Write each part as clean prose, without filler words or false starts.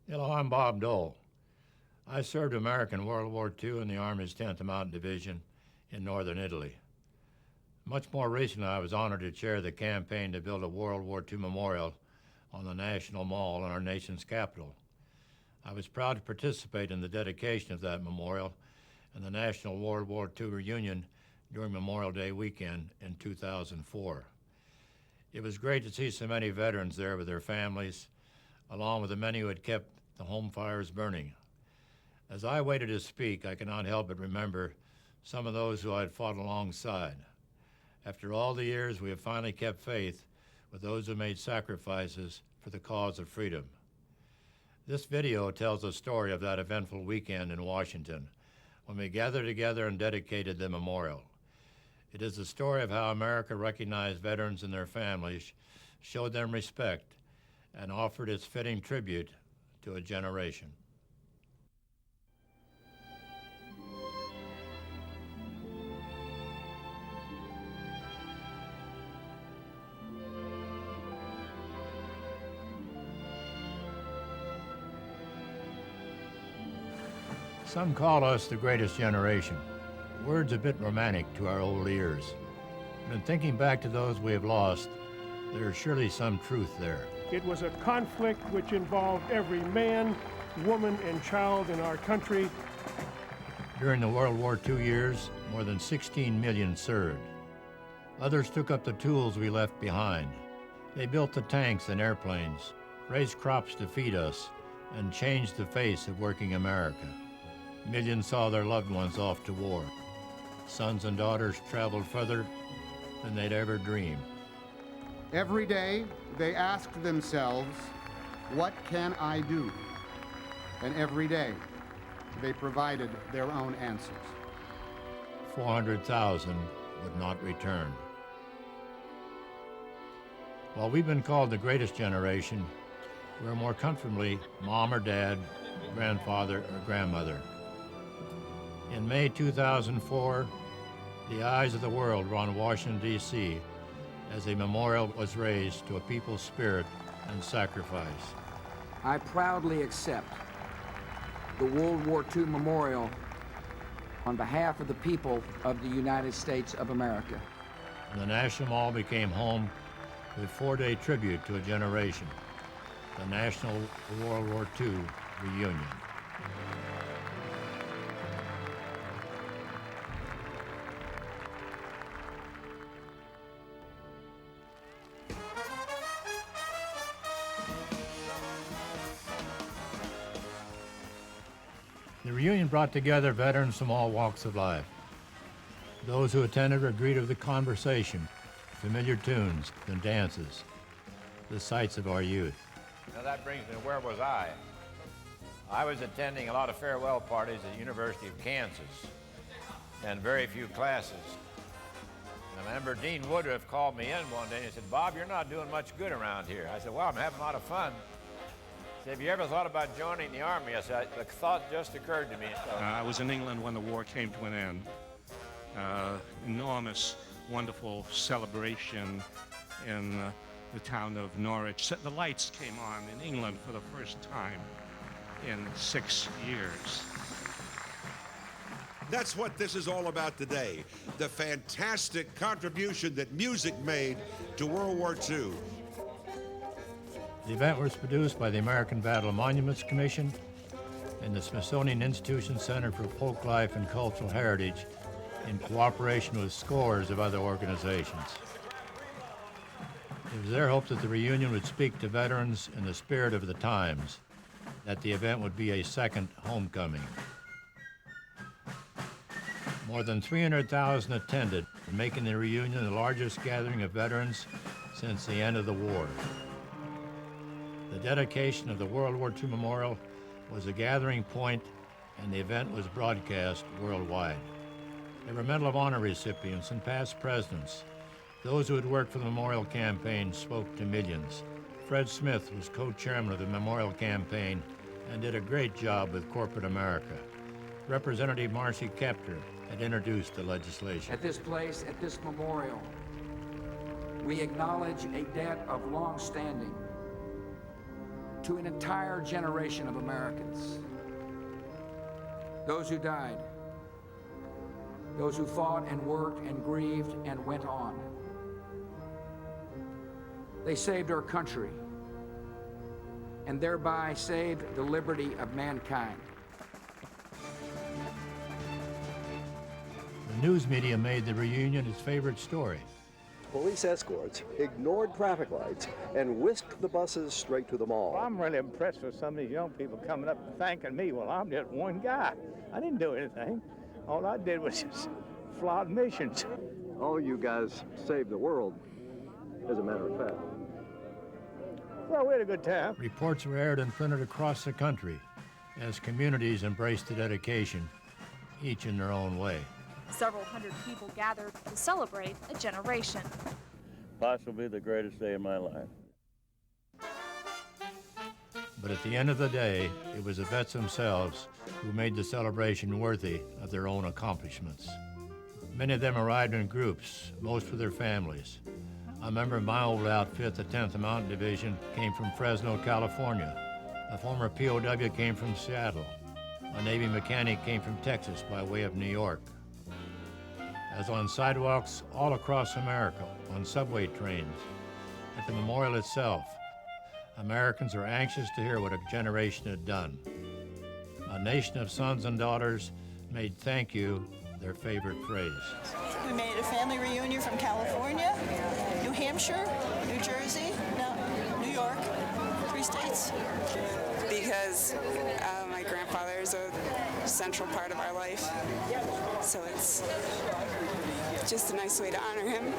Hello, I'm Bob Dole. I served America in World War II in the Army's 10th Mountain Division in northern Italy. Much more recently, I was honored to chair the campaign to build a World War II memorial on the National Mall in our nation's capital. I was proud to participate in the dedication of that memorial and the National World War II reunion during Memorial Day weekend in 2004. It was great to see so many veterans there with their families, along with the many who had kept the home fires burning. As I waited to speak, I cannot help but remember some of those who I had fought alongside. After all the years, we have finally kept faith with those who made sacrifices for the cause of freedom. This video tells the story of that eventful weekend in Washington when we gathered together and dedicated the memorial. It is the story of how America recognized veterans and their families, showed them respect, and offered its fitting tribute to a generation. Some call us the greatest generation. The word's a bit romantic to our old ears. But in thinking back to those we have lost, there is surely some truth there. It was a conflict which involved every man, woman, and child in our country. During the World War II years, more than 16 million served. Others took up the tools we left behind. They built the tanks and airplanes, raised crops to feed us, and changed the face of working America. Millions saw their loved ones off to war. Sons and daughters traveled further than they'd ever dreamed. Every day, they asked themselves, what can I do? And every day, they provided their own answers. 400,000 would not return. While we've been called the greatest generation, we're more comfortably mom or dad, grandfather or grandmother. In May 2004, the eyes of the world were on Washington, D.C. as a memorial was raised to a people's spirit and sacrifice. I proudly accept the World War II Memorial on behalf of the people of the United States of America. And the National Mall became home to a four-day tribute to a generation, the National World War II Reunion. The reunion brought together veterans from all walks of life. Those who attended were greeted with a conversation, familiar tunes and dances, the sights of our youth. Now that brings me to where was I? I was attending a lot of farewell parties at the University of Kansas and very few classes. And I remember Dean Woodruff called me in one day and he said, Bob, you're not doing much good around here. I said, well, I'm having a lot of fun. He said, have you ever thought about joining the Army? I said, the thought just occurred to me. I was in England when the war came to an end. Enormous, wonderful celebration in the town of Norwich. The lights came on in England for the first time in 6 years. That's what this is all about today, the fantastic contribution that music made to World War II. The event was produced by the American Battle Monuments Commission and the Smithsonian Institution Center for Folk Life and Cultural Heritage in cooperation with scores of other organizations. It was their hope that the reunion would speak to veterans in the spirit of the times, that the event would be a second homecoming. More than 300,000 attended, making the reunion the largest gathering of veterans since the end of the war. The dedication of the World War II Memorial was a gathering point, and the event was broadcast worldwide. There were Medal of Honor recipients and past presidents. Those who had worked for the Memorial Campaign spoke to millions. Fred Smith was co-chairman of the Memorial Campaign and did a great job with corporate America. Representative Marcy Kepner had introduced the legislation. At this place, at this memorial, we acknowledge a debt of long standing to an entire generation of Americans. Those who died, those who fought and worked and grieved and went on. They saved our country and thereby saved the liberty of mankind. The news media made the reunion its favorite story. Police escorts ignored traffic lights and whisked the buses straight to the mall. Well, I'm really impressed with some of these young people coming up and thanking me. Well, I'm just one guy. I didn't do anything. All I did was just flawed missions. All you guys saved the world, as a matter of fact. Well, we had a good time. Reports were aired and printed across the country as communities embraced the dedication, each in their own way. Several hundred people gathered to celebrate a generation. Possibly the greatest day of my life. But at the end of the day, it was the vets themselves who made the celebration worthy of their own accomplishments. Many of them arrived in groups, most with their families. I remember my old outfit, the 10th Mountain Division, came from Fresno, California. A former POW came from Seattle. A Navy mechanic came from Texas by way of New York. As on sidewalks all across America, on subway trains, at the memorial itself, Americans are anxious to hear what a generation had done. A nation of sons and daughters made "thank you" their favorite phrase. We made a family reunion from California, New Hampshire, New Jersey, New York, 3 states. Because my grandfather is a central part of our life, so it's just a nice way to honor him.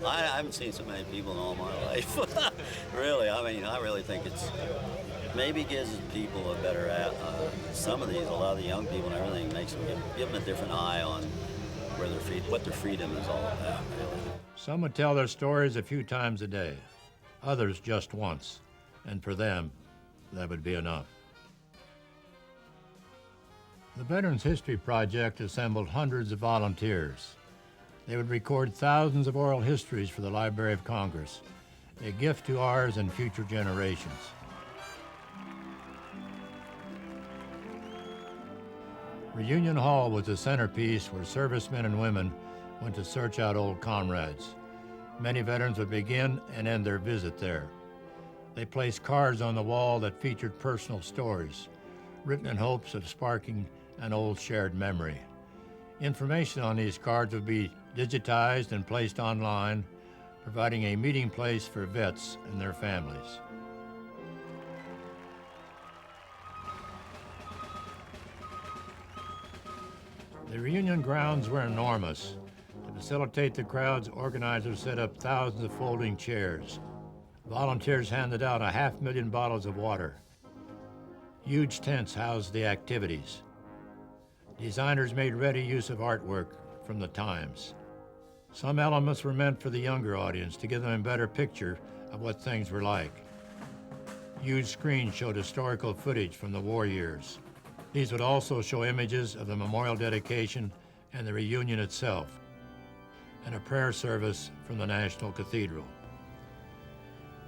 I haven't seen so many people in all my life. Really, I mean, I really think it's maybe gives people a better, some of these, a lot of the young people and everything makes them, give them a different eye on where what their freedom is all about, really. Some would tell their stories a few times a day, others just once, and for them, that would be enough. The Veterans History Project assembled hundreds of volunteers. They would record thousands of oral histories for the Library of Congress, a gift to ours and future generations. Reunion Hall was the centerpiece where servicemen and women went to search out old comrades. Many veterans would begin and end their visit there. They placed cards on the wall that featured personal stories, written in hopes of sparking an old shared memory. Information on these cards would be digitized and placed online, providing a meeting place for vets and their families. The reunion grounds were enormous. To facilitate the crowds, organizers set up thousands of folding chairs. Volunteers handed out 500,000 bottles of water. Huge tents housed the activities. Designers made ready use of artwork from the times. Some elements were meant for the younger audience to give them a better picture of what things were like. Huge screens showed historical footage from the war years. These would also show images of the memorial dedication and the reunion itself, and a prayer service from the National Cathedral.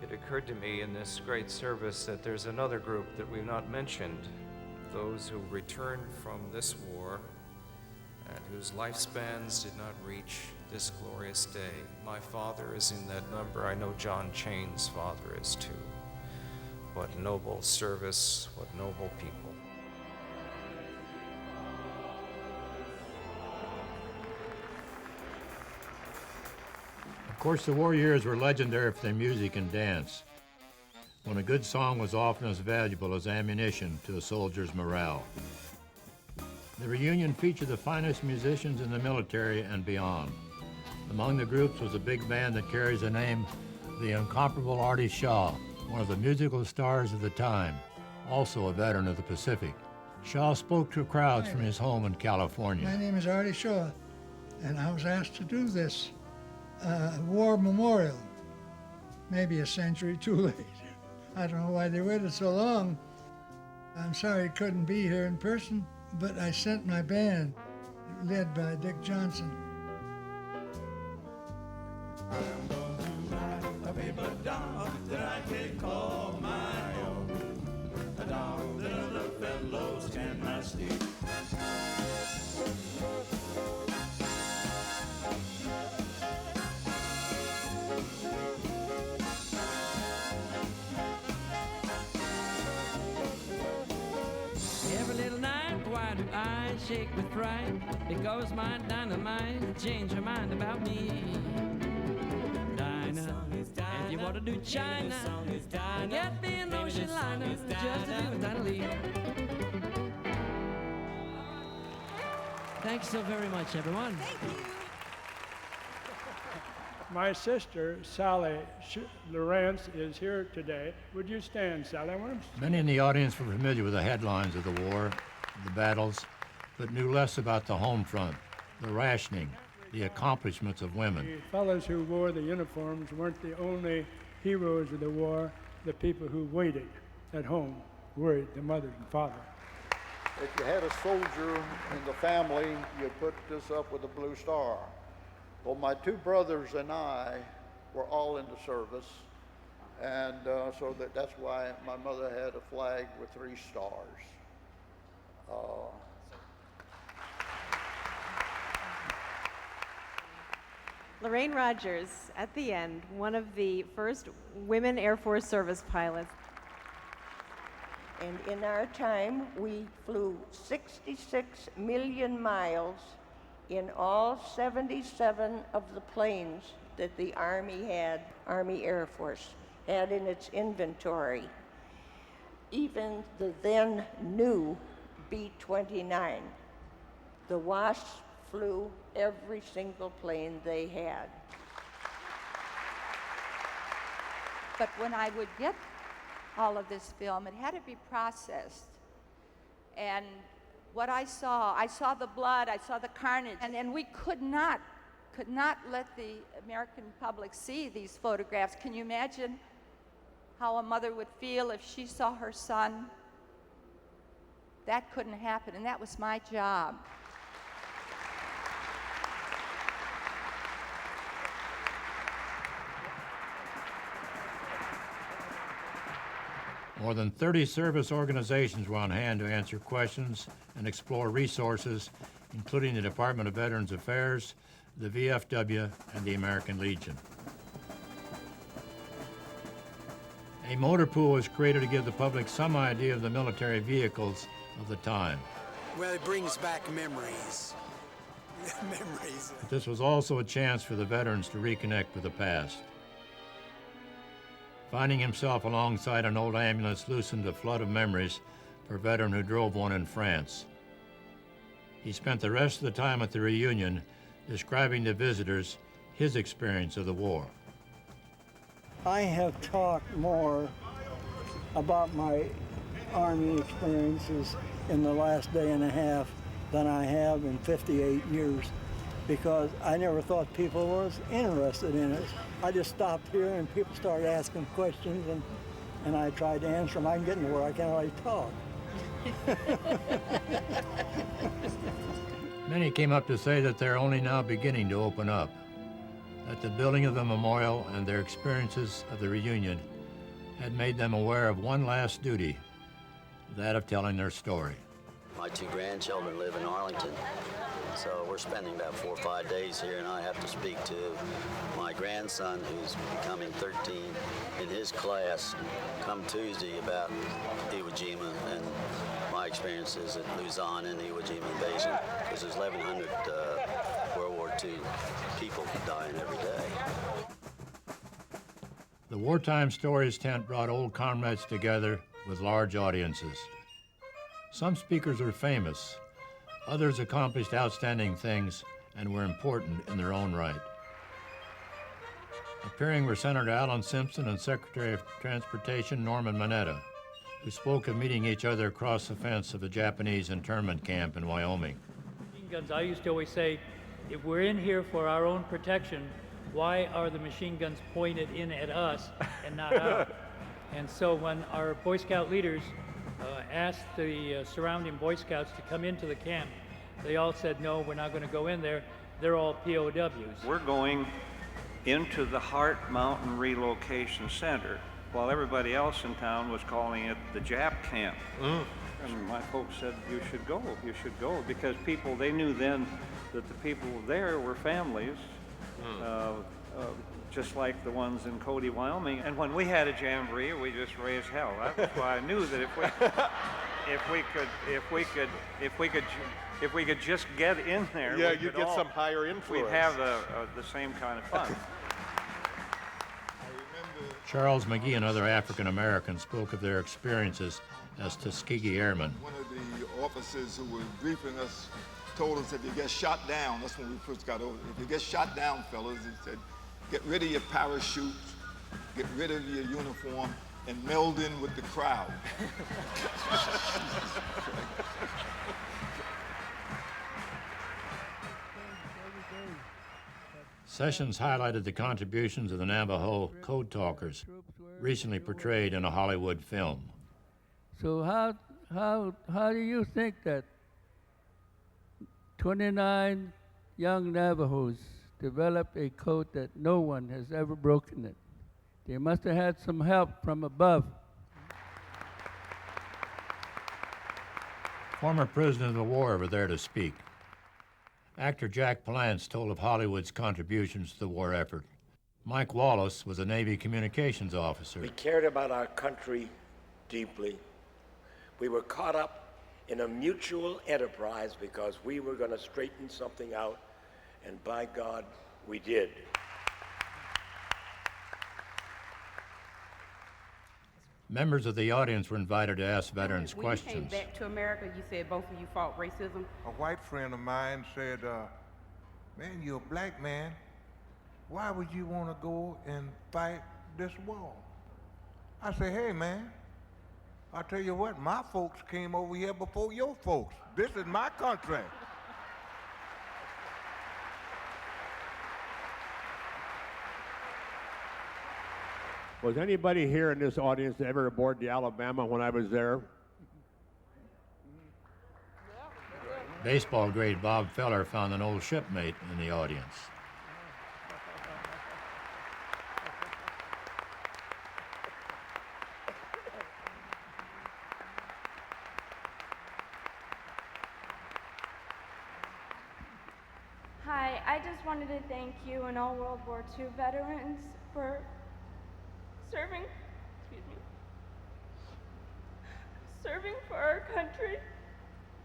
It occurred to me in this great service that there's another group that we've not mentioned, those who returned from this war and whose lifespans did not reach this glorious day. My father is in that number. I know John Chain's father is too. What noble service, what noble people. Of course, the war years were legendary for their music and dance, when a good song was often as valuable as ammunition to a soldier's morale. The reunion featured the finest musicians in the military and beyond. Among the groups was a big band that carries the name of the incomparable Artie Shaw, one of the musical stars of the time, also a veteran of the Pacific. Shaw spoke to crowds from his home in California. My name is Artie Shaw, and I was asked to do this war memorial, maybe a century too late. I don't know why they waited so long. I'm sorry I couldn't be here in person, but I sent my band, led by Dick Johnson. I'm going to write a paper down that I can call mine. shake with fright because my dynamite changed her mind about me. Dinah, if you want to do China, get me an ocean liner just to do with Dinah Lee. Thanks so very much, everyone. Thank you. My sister, Sally Lawrence, is here today. Would you stand, Sally? Many in the audience were familiar with the headlines of the war, the battles, but knew less about the home front, the rationing, the accomplishments of women. The fellows who wore the uniforms weren't the only heroes of the war. The people who waited at home, worried, the mothers and fathers. If you had a soldier in the family, you put this up with a blue star. Well, my two brothers and I were all in the service, and so that's why my mother had a flag with 3 stars. Lorraine Rogers, at the end, one of the first women Air Force service pilots. And in our time, we flew 66 million miles in all 77 of the planes that the Army Air Force had in its inventory. Even the then new B-29. The Wasps flew every single plane they had. But when I would get all of this film, it had to be processed. And what I saw the blood, I saw the carnage, and we could not let the American public see these photographs. Can you imagine how a mother would feel if she saw her son? That couldn't happen, and that was my job. More than 30 service organizations were on hand to answer questions and explore resources, including the Department of Veterans Affairs, the VFW, and the American Legion. A motor pool was created to give the public some idea of the military vehicles of the time. Well, it brings back memories. Memories. But this was also a chance for the veterans to reconnect with the past. Finding himself alongside an old ambulance loosened a flood of memories for a veteran who drove one in France. He spent the rest of the time at the reunion describing to visitors his experience of the war. I have talked more about my Army experiences in the last day and a half than I have in 58 years because I never thought people was interested in it. I just stopped here and people started asking questions and I tried to answer them. I'm getting to where I can't really talk. Many came up to say that they're only now beginning to open up, that the building of the memorial and their experiences of the reunion had made them aware of one last duty, that of telling their story. My 2 grandchildren live in Arlington, so we're spending about 4 or 5 days here, and I have to speak to my grandson, who's becoming 13, in his class come Tuesday about Iwo Jima and my experiences at Luzon and the Iwo Jima invasion, because there's 1,100 World War II people dying every day. The Wartime Stories tent brought old comrades together with large audiences. Some speakers were famous, others accomplished outstanding things and were important in their own right. Appearing were Senator Alan Simpson and Secretary of Transportation Norman Mineta, who spoke of meeting each other across the fence of a Japanese internment camp in Wyoming. Machine guns, I used to always say, if we're in here for our own protection, why are the machine guns pointed in at us and not out? And so when our Boy Scout leaders asked the surrounding Boy Scouts to come into the camp, they all said, no, we're not going to go in there. They're all POWs. We're going into the Hart Mountain Relocation Center, while everybody else in town was calling it the Jap camp. And my folks said, you should go, because people, they knew then that the people there were families, just like the ones in Cody, Wyoming. And when we had a jamboree, we just raised hell. That was why I knew that if we if we could just get in there, Yeah, we you'd could get all- some higher influence. We'd have the same kind of fun. Charles McGee and other African Americans spoke of their experiences as Tuskegee Airmen. One of the officers who was briefing us told us if you get shot down, that's when we first got over, if you get shot down, fellas, he said, get rid of your parachutes, get rid of your uniform, and meld in with the crowd. Sessions highlighted the contributions of the Navajo code talkers, recently portrayed in a Hollywood film. So how do you think that 29 young Navajos developed a code that no one has ever broken it? They must have had some help from above. Former prisoners of war were there to speak. Actor Jack Palance told of Hollywood's contributions to the war effort. Mike Wallace was a Navy communications officer. We cared about our country deeply. We were caught up in a mutual enterprise because we were going to straighten something out, and by God, we did. Members of the audience were invited to ask veterans When questions. you came back to America, you said both of you fought racism. A white friend of mine said, man, you're a black man. Why would you want to go and fight this war? I said, hey, man, I'll tell you what, my folks came over here before your folks. This is my country. Was anybody here in this audience ever aboard the Alabama when I was there? Baseball great Bob Feller found an old shipmate in the audience. Hi, I just wanted to thank you and all World War II veterans for serving for our country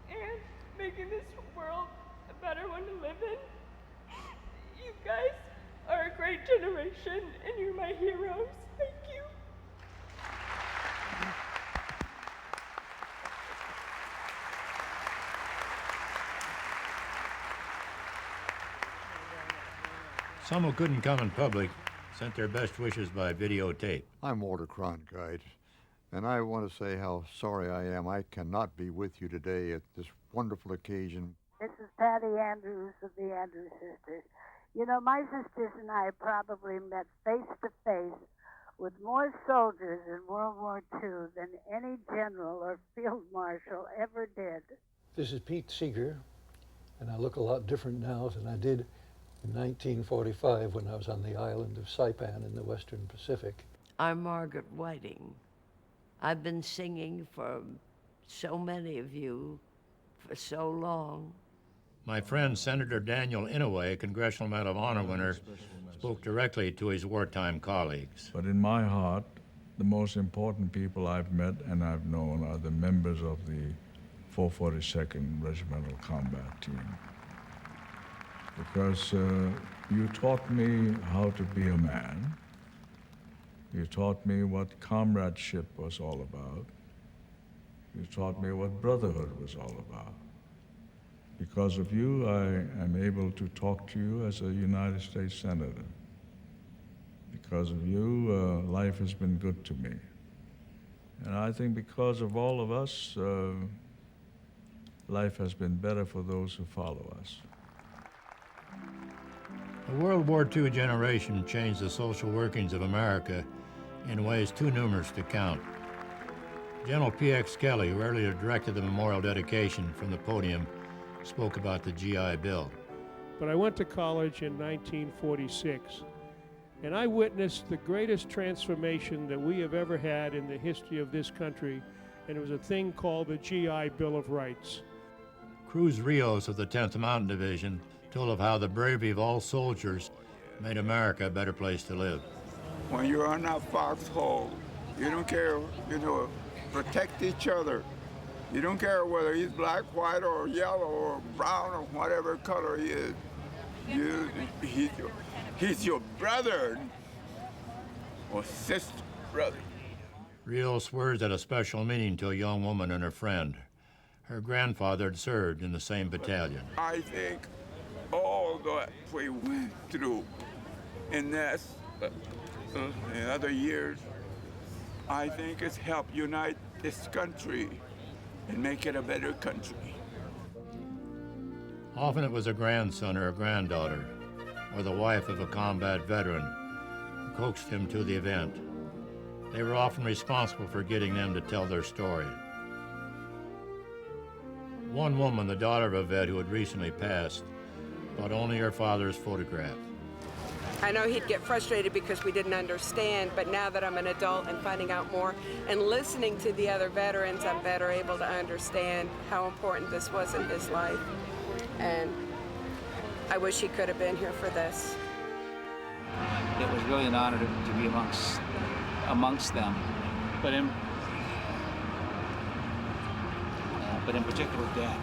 and making this world a better one to live in. You guys are a great generation and you're my heroes. Thank you. Some who couldn't come in public sent their best wishes by videotape. I'm Walter Cronkite, and I want to say how sorry I am I cannot be with you today at this wonderful occasion. This is Patty Andrews of the Andrews Sisters. You know, my sisters and I probably met face to face with more soldiers in World War II than any general or field marshal ever did. This is Pete Seeger, and I look a lot different now than I did in 1945 when I was on the island of Saipan in the Western Pacific. I'm Margaret Whiting. I've been singing for so many of you for so long. My friend Senator Daniel Inouye, a Congressional Medal of Honor winner, spoke directly to his wartime colleagues. But in my heart, the most important people I've met and I've known are the members of the 442nd Regimental Combat Team. Because you taught me how to be a man. You taught me what comradeship was all about. You taught me what brotherhood was all about. Because of you, I am able to talk to you as a United States Senator. Because of you, life has been good to me. And I think because of all of us, life has been better for those who follow us. The World War II generation changed the social workings of America in ways too numerous to count. General P.X. Kelly, who earlier directed the memorial dedication from the podium, spoke about the GI Bill. But I went to college in 1946, and I witnessed the greatest transformation that we have ever had in the history of this country, and it was a thing called the GI Bill of Rights. Cruz Rios of the 10th Mountain Division told of how the bravery of all soldiers made America a better place to live. When you're on that foxhole, you don't care, protect each other. You don't care whether he's black, white, or yellow, or brown, or whatever color he is. He's your brother or sister, brother. Rios swears at a special meeting to a young woman and her friend. Her grandfather had served in the same battalion. I think all that we went through in this, in other years, I think it's helped unite this country and make it a better country. Often it was a grandson or a granddaughter, or the wife of a combat veteran, who coaxed him to the event. They were often responsible for getting them to tell their story. One woman, the daughter of a vet who had recently passed, brought only her father's photograph. I know he'd get frustrated because we didn't understand, but now that I'm an adult and finding out more and listening to the other veterans, I'm better able to understand how important this was in his life. And I wish he could have been here for this. It was really an honor to be amongst them, but in particular, Dad.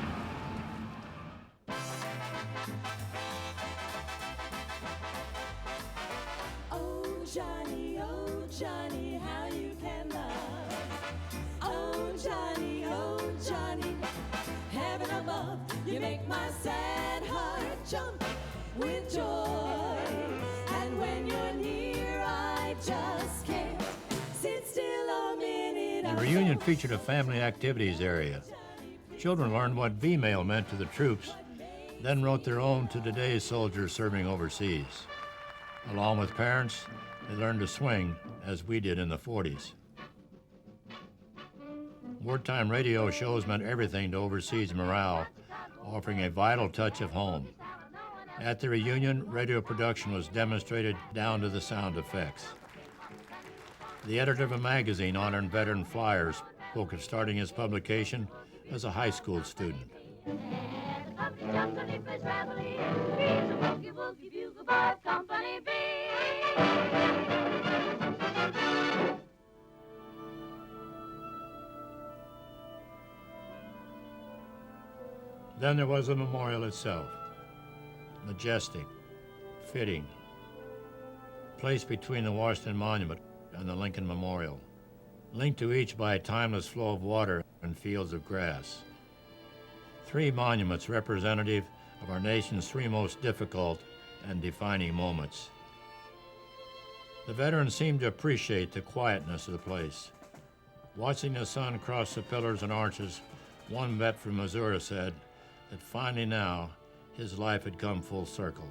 Oh Johnny, how you can love. Oh Johnny, heaven above, you make my sad heart jump with joy. And when you're near, I just can't sit still a minute. The reunion featured a family activities area. Children learned what V-mail meant to the troops, then wrote their own to today's soldiers serving overseas. Along with parents, they learned to swing, as we did in the 40s. Wartime radio shows meant everything to overseas morale, offering a vital touch of home. At the reunion, radio production was demonstrated down to the sound effects. The editor of a magazine honoring veteran flyers spoke of starting his publication as a high school student. Then there was the memorial itself. Majestic, fitting, placed between the Washington Monument and the Lincoln Memorial, linked to each by a timeless flow of water and fields of grass. 3 monuments representative of our nation's 3 most difficult and defining moments. The veterans seemed to appreciate the quietness of the place. Watching the sun cross the pillars and arches, one vet from Missouri said that finally now his life had come full circle.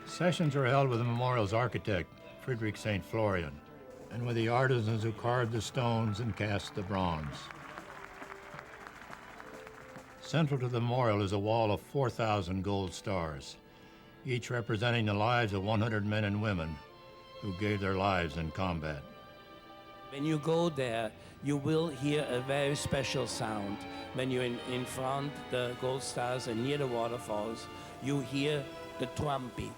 Sessions were held with the memorial's architect, Frederick St. Florian, and with the artisans who carved the stones and cast the bronze. Central to the memorial is a wall of 4,000 gold stars, each representing the lives of 100 men and women who gave their lives in combat. When you go there, you will hear a very special sound. When you're in front the gold stars and near the waterfalls, you hear the drum beat,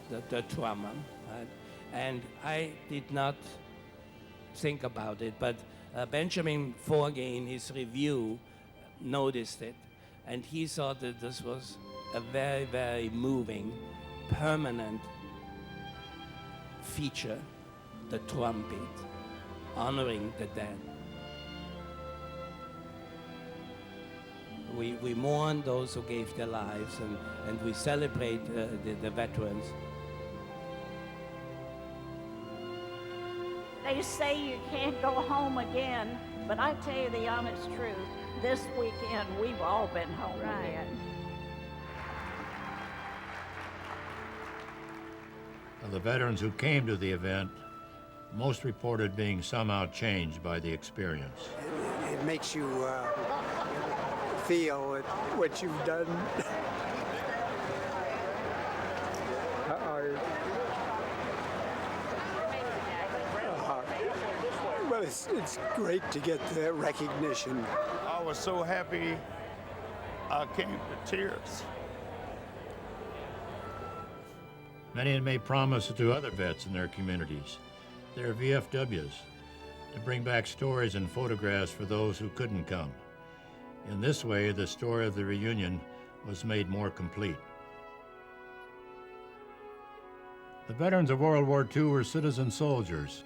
the drummer, right? And I did not think about it, but Benjamin Forgay in his review noticed it, and he thought that this was a very, very moving, permanent feature, the drum beat, honoring the dead. We mourn those who gave their lives, and we celebrate the veterans. They say you can't go home again, but I tell you the honest truth, this weekend we've all been home again. Of the veterans who came to the event, most reported being somehow changed by the experience. It makes you feel what you've done. Well, it's great to get the recognition. I was so happy I came to tears. Many had made promises to other vets in their communities, their VFWs, to bring back stories and photographs for those who couldn't come. In this way, the story of the reunion was made more complete. The veterans of World War II were citizen soldiers,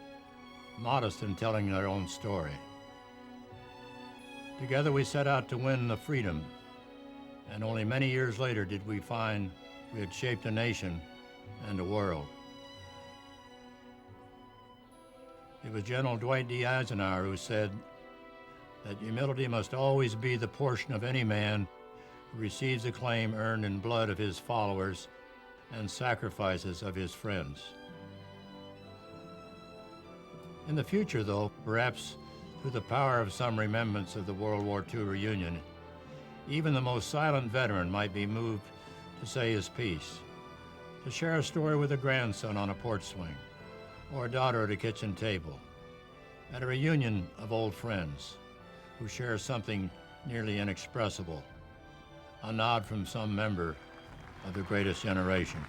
modest in telling their own story. Together we set out to win the freedom, and only many years later did we find we had shaped a nation and a world. It was General Dwight D. Eisenhower who said that humility must always be the portion of any man who receives the claim earned in blood of his followers and sacrifices of his friends. In the future, though, perhaps through the power of some remembrance of the World War II reunion, even the most silent veteran might be moved to say his piece, to share a story with a grandson on a porch swing, or a daughter at a kitchen table, at a reunion of old friends who share something nearly inexpressible, a nod from some member of the greatest generation.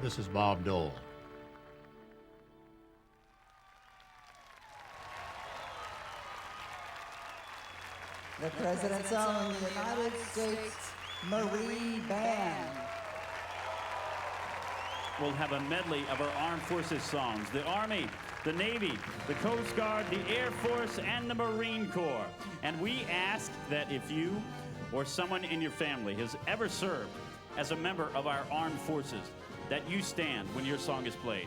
This is Bob Dole. The President's own United States Marine Band. We'll have a medley of our armed forces songs. The Army, the Navy, the Coast Guard, the Air Force, and the Marine Corps. And we ask that if you or someone in your family has ever served as a member of our armed forces, that you stand when your song is played.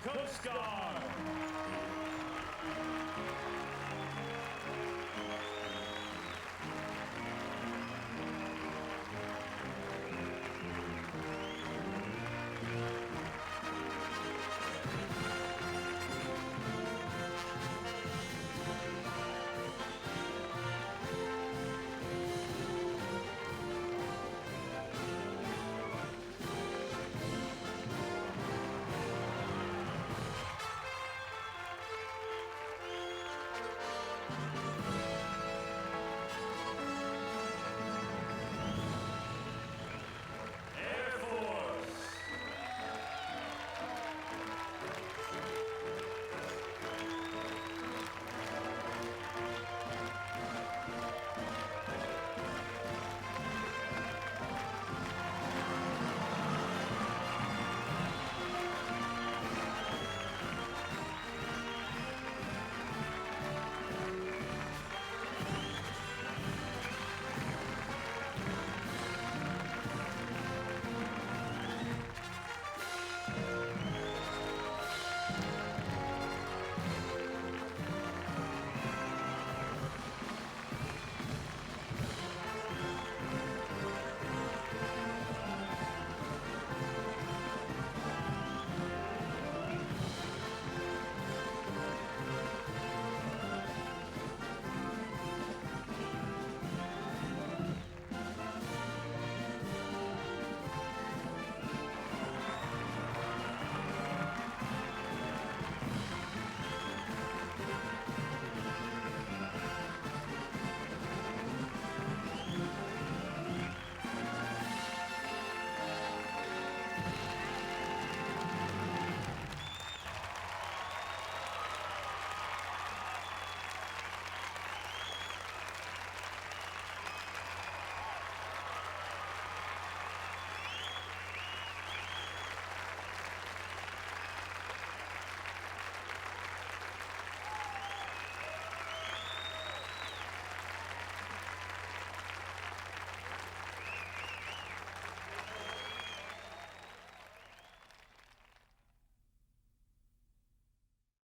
Coast Guard.